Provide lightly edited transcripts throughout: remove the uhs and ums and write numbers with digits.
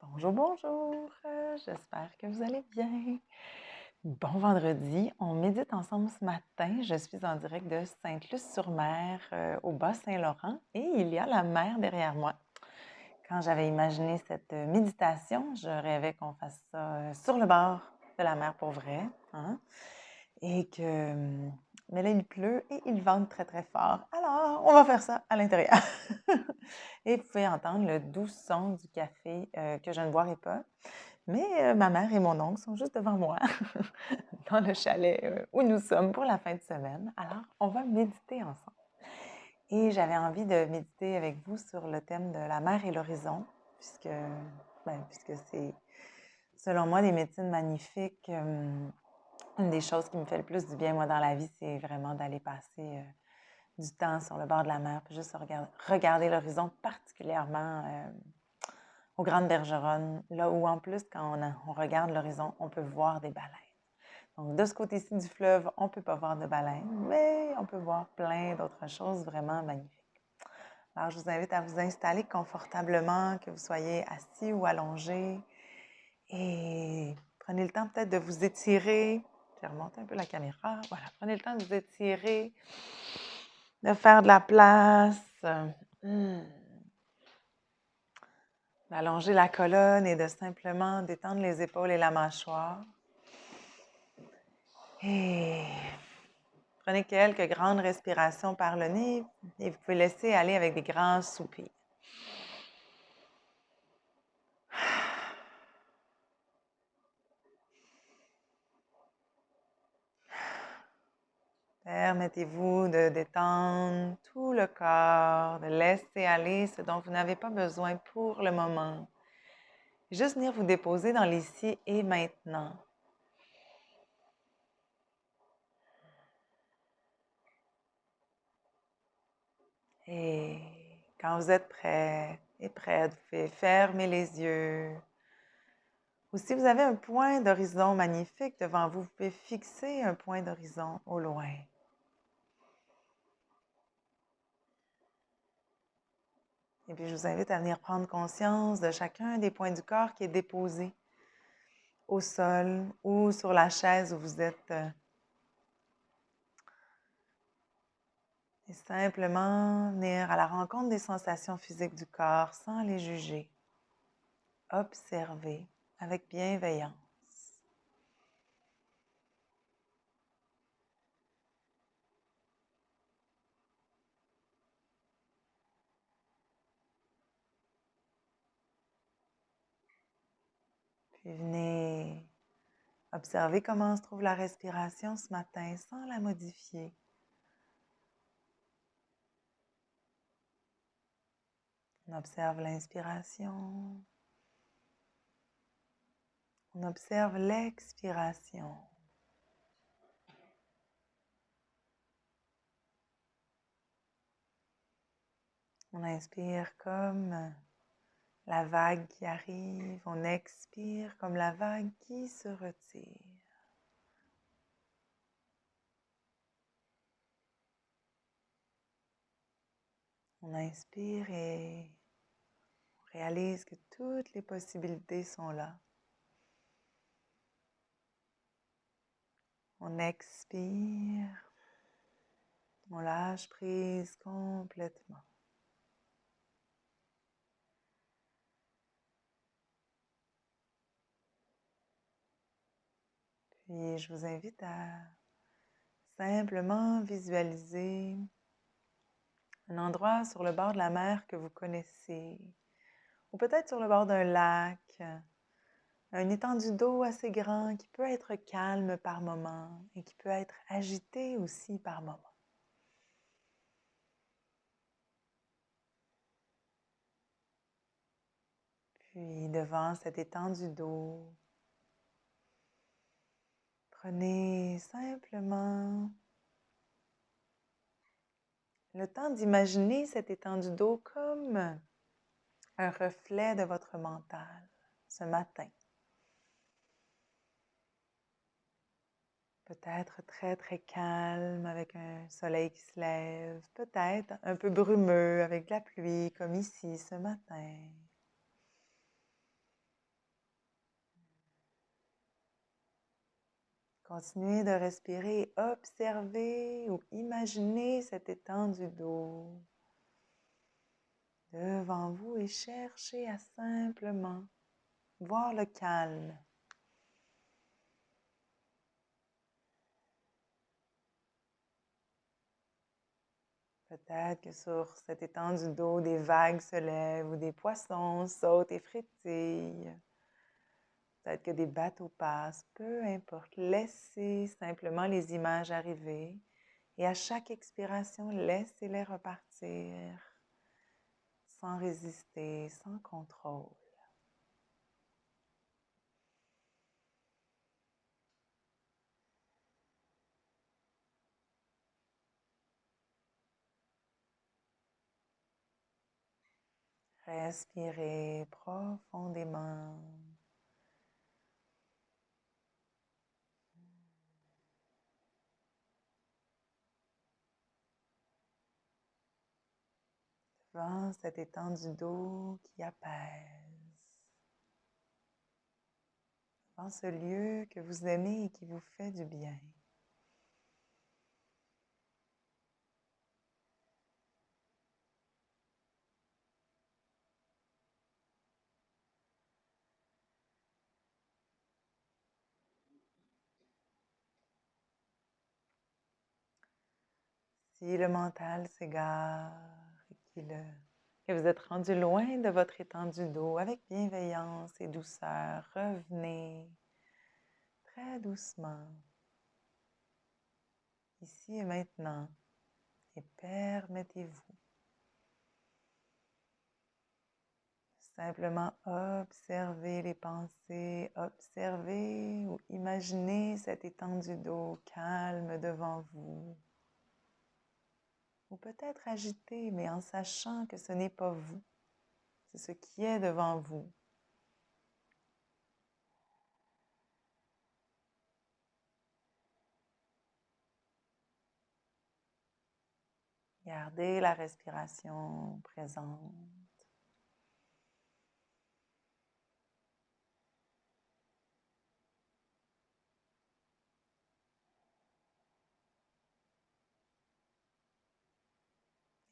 Bonjour, bonjour, j'espère que vous allez bien. Bon vendredi, on médite ensemble ce matin. Je suis en direct de Sainte-Luce-sur-Mer, au Bas-Saint-Laurent, et il y a la mer derrière moi. Quand j'avais imaginé cette méditation, je rêvais qu'on fasse ça sur le bord de la mer pour vrai, hein? Et que, mais là, il pleut et il vente très, très fort. Alors, on va faire ça à l'intérieur. Et vous pouvez entendre le doux son du café que je ne boirai pas. Mais ma mère et mon oncle sont juste devant moi, dans le chalet où nous sommes pour la fin de semaine. Alors, on va méditer ensemble. Et j'avais envie de méditer avec vous sur le thème de la mer et l'horizon, puisque c'est, selon moi, des médecines magnifiques. Une des choses qui me fait le plus du bien, moi, dans la vie, c'est vraiment d'aller passer du temps sur le bord de la mer, puis juste regarder l'horizon, particulièrement aux Grandes Bergeronnes, là où en plus, quand on regarde l'horizon, on peut voir des baleines. Donc, de ce côté-ci du fleuve, on ne peut pas voir de baleines, mais on peut voir plein d'autres choses vraiment magnifiques. Alors, je vous invite à vous installer confortablement, que vous soyez assis ou allongé, et prenez le temps peut-être de vous étirer. Je vais remonter un peu la caméra. Voilà, prenez le temps de vous étirer, de faire de la place. D'allonger la colonne et de simplement détendre les épaules et la mâchoire. Et prenez quelques grandes respirations par le nez et vous pouvez laisser aller avec des grands soupirs. Permettez-vous de détendre tout le corps, de laisser aller ce dont vous n'avez pas besoin pour le moment. Juste venir vous déposer dans l'ici et maintenant. Et quand vous êtes prêt et prête, vous pouvez fermer les yeux. Ou si vous avez un point d'horizon magnifique devant vous, vous pouvez fixer un point d'horizon au loin. Et puis, je vous invite à venir prendre conscience de chacun des points du corps qui est déposé au sol ou sur la chaise où vous êtes. Et simplement venir à la rencontre des sensations physiques du corps sans les juger. Observer avec bienveillance. Puis venez observer comment se trouve la respiration ce matin sans la modifier. On observe l'inspiration. On observe l'expiration. On inspire comme la vague qui arrive. On expire comme la vague qui se retire. On inspire et on réalise que toutes les possibilités sont là. On expire. On lâche prise complètement. Puis je vous invite à simplement visualiser un endroit sur le bord de la mer que vous connaissez, ou peut-être sur le bord d'un lac, une étendue d'eau assez grand qui peut être calme par moment et qui peut être agité aussi par moment. Puis devant cette étendue d'eau, prenez simplement le temps d'imaginer cette étendue d'eau comme un reflet de votre mental ce matin. Peut-être très, très calme avec un soleil qui se lève, peut-être un peu brumeux avec de la pluie comme ici ce matin. Continuez de respirer, observez ou imaginez cet étang du dos devant vous et cherchez à simplement voir le calme. Peut-être que sur cet étang du dos, des vagues se lèvent ou des poissons sautent et frétillent. Peut-être que des bateaux passent, peu importe. Laissez simplement les images arriver et à chaque expiration, laissez-les repartir sans résister, sans contrôle. Respirez profondément. Devant cet étang du dos qui apaise. Devant ce lieu que vous aimez et qui vous fait du bien. Si le mental s'égare et que vous êtes rendu loin de votre étang du dos, avec bienveillance et douceur, revenez très doucement, ici et maintenant, et permettez-vous simplement observer les pensées, observer ou imaginer cet étang du dos calme devant vous. Ou peut-être agité, mais en sachant que ce n'est pas vous, c'est ce qui est devant vous. Gardez la respiration présente.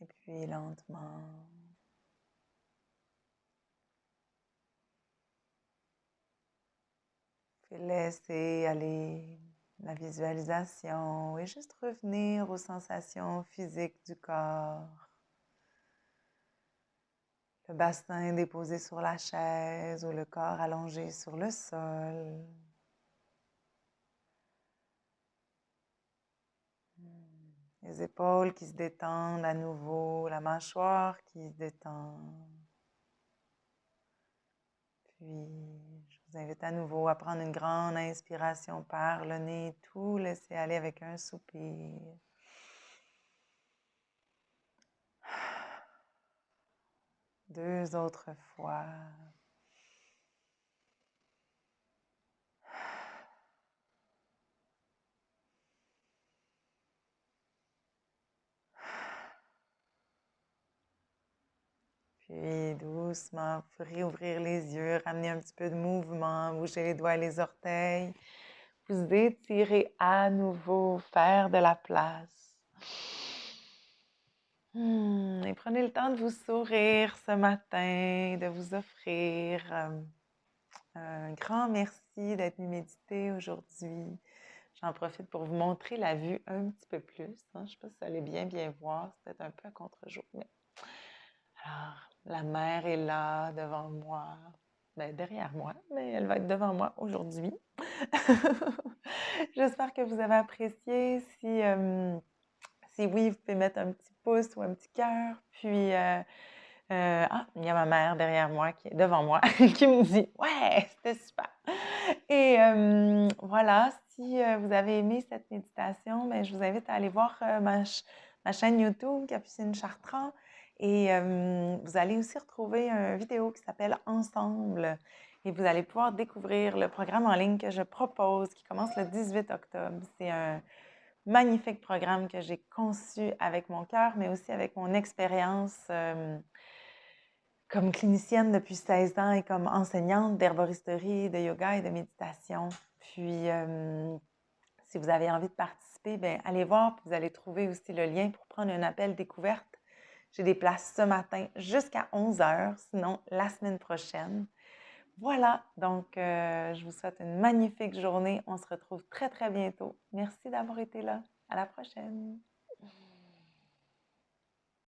Et puis lentement, laissez aller la visualisation et juste revenir aux sensations physiques du corps. Le bassin déposé sur la chaise ou le corps allongé sur le sol. Les épaules qui se détendent à nouveau, la mâchoire qui se détend. Puis, je vous invite à nouveau à prendre une grande inspiration par le nez, tout laisser aller avec un soupir. Deux autres fois. Puis doucement, vous réouvrir les yeux, ramener un petit peu de mouvement, bouger les doigts et les orteils. Vous étirez à nouveau, faire de la place. Et prenez le temps de vous sourire ce matin, de vous offrir un grand merci d'être venu méditer aujourd'hui. J'en profite pour vous montrer la vue un petit peu plus. Je ne sais pas si vous allez bien voir, c'est peut-être un peu à contre-jour. Mais... Alors, la mer est là, devant moi, ben, derrière moi, mais elle va être devant moi aujourd'hui. J'espère que vous avez apprécié. Si oui, vous pouvez mettre un petit pouce ou un petit cœur. Puis, il y a ma mère derrière moi, qui est devant moi, qui me dit «Ouais, c'était super!» Et voilà, si vous avez aimé cette méditation, ben, je vous invite à aller voir ma chaîne YouTube, Capucine Chartrand. Et vous allez aussi retrouver une vidéo qui s'appelle Ensemble. Et vous allez pouvoir découvrir le programme en ligne que je propose, qui commence le 18 octobre. C'est un magnifique programme que j'ai conçu avec mon cœur, mais aussi avec mon expérience comme clinicienne depuis 16 ans et comme enseignante d'herboristerie, de yoga et de méditation. Puis, Si vous avez envie de participer, bien, allez voir, puis vous allez trouver aussi le lien pour prendre un appel découverte. J'ai des places ce matin jusqu'à 11 heures, sinon la semaine prochaine. Voilà, donc je vous souhaite une magnifique journée. On se retrouve très, très bientôt. Merci d'avoir été là. À la prochaine.